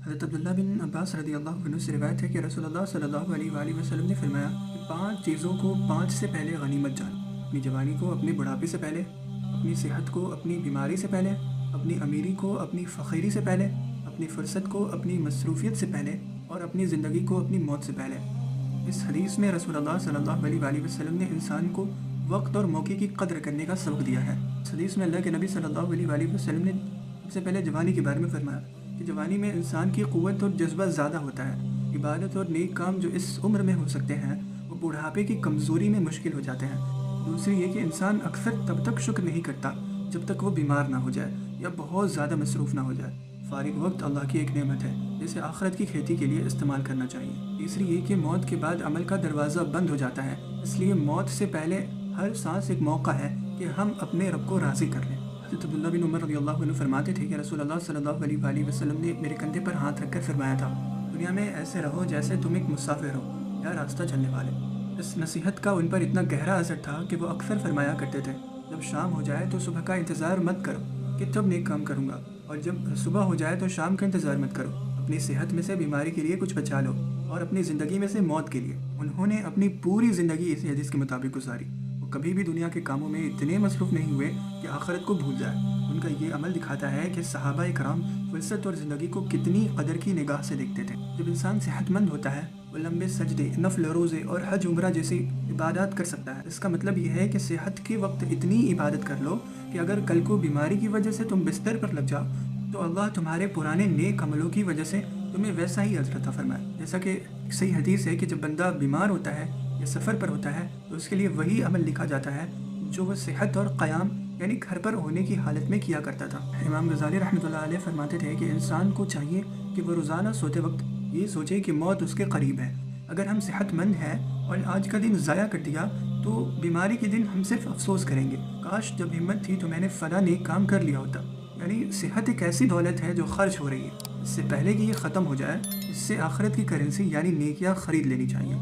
حضرت عبداللہ بن عباس رضی اللہ عنہ سے روایت ہے کہ رسول اللہ صلی اللہ علیہ وآلہ وسلم نے فرمایا کہ 5 چیزوں کو 5 سے پہلے غنیمت جانو: اپنی جوانی کو اپنے بڑھاپے سے پہلے، اپنی صحت کو اپنی بیماری سے پہلے، اپنی امیری کو اپنی فقیری سے پہلے، اپنی فرصت کو اپنی مصروفیت سے پہلے، اور اپنی زندگی کو اپنی موت سے پہلے۔ اس حدیث میں رسول اللہ صلی اللہ علیہ وآلہ وسلم نے انسان کو وقت اور موقع کی قدر کرنے کا سبق دیا ہے۔ اس حدیث میں اللہ کے نبی صلی اللہ علیہ وآلہ وسلم نے سب سے پہلے جوانی کے بارے میں فرمایا کہ جوانی میں انسان کی قوت اور جذبہ زیادہ ہوتا ہے۔ عبادت اور نیک کام جو اس عمر میں ہو سکتے ہیں وہ بڑھاپے کی کمزوری میں مشکل ہو جاتے ہیں۔ دوسری یہ کہ انسان اکثر تب تک شکر نہیں کرتا جب تک وہ بیمار نہ ہو جائے یا بہت زیادہ مصروف نہ ہو جائے۔ فارغ وقت اللہ کی ایک نعمت ہے جسے آخرت کی کھیتی کے لیے استعمال کرنا چاہیے۔ تیسری یہ کہ موت کے بعد عمل کا دروازہ بند ہو جاتا ہے، اس لیے موت سے پہلے ہر سانس ایک موقع ہے کہ ہم اپنے رب کو راضی کر لیں۔ حضرت عبداللہ بن عمر رضی اللہ عنہ فرماتے تھے کہ رسول اللہ صلی اللہ علیہ وآلہ وسلم نے میرے کندھے پر ہاتھ رکھ کر فرمایا تھا: دنیا میں ایسے رہو جیسے تم ایک مسافر ہو یا راستہ چلنے والے۔ اس نصیحت کا ان پر اتنا گہرا اثر تھا کہ وہ اکثر فرمایا کرتے تھے: جب شام ہو جائے تو صبح کا انتظار مت کرو کہ تب نیک کام کروں گا، اور جب صبح ہو جائے تو شام کا انتظار مت کرو۔ اپنی صحت میں سے بیماری کے لیے کچھ بچا لو اور اپنی زندگی میں سے موت کے لیے۔ انہوں نے اپنی پوری زندگی اسی حدیث کے مطابق گزاری۔ وہ کبھی بھی دنیا کے کاموں میں اتنے مصروف نہیں ہوئے کہ آخرت کو بھول جائے۔ ان کا یہ عمل دکھاتا ہے کہ صحابہ کرام فرصت اور زندگی کو کتنی قدر کی نگاہ سے دیکھتے تھے۔ جب انسان صحت مند ہوتا ہے وہ لمبے سجدے، نفل روزے اور حج عمرہ جیسی عبادات کر سکتا ہے۔ اس کا مطلب یہ ہے کہ صحت کے وقت اتنی عبادت کر لو کہ اگر کل کو بیماری کی وجہ سے تم بستر پر لگ جاؤ تو اللہ تمہارے پرانے نیک عملوں کی وجہ سے تمہیں ویسا ہی اجر عطا فرمائے۔ جیسا کہ صحیح حدیث ہے کہ جب بندہ بیمار ہوتا ہے یا سفر پر ہوتا ہے تو اس کے لیے وہی عمل لکھا جاتا ہے جو وہ صحت اور قیام یعنی گھر پر ہونے کی حالت میں کیا کرتا تھا۔ امام غزالی رحمۃ اللہ علیہ فرماتے تھے کہ انسان کو چاہیے کہ وہ روزانہ سوتے وقت یہ سوچے کہ موت اس کے قریب ہے۔ اگر ہم صحت مند ہیں اور آج کا دن ضائع کر دیا تو بیماری کے دن ہم صرف افسوس کریں گے، کاش جب ہمت تھی تو میں نے فلاں نیک کام کر لیا ہوتا۔ یعنی صحت ایک ایسی دولت ہے جو خرچ ہو رہی ہے، اس سے پہلے کہ یہ ختم ہو جائے اس سے آخرت کی کرنسی یعنی نیکیاں خرید لینی چاہیے۔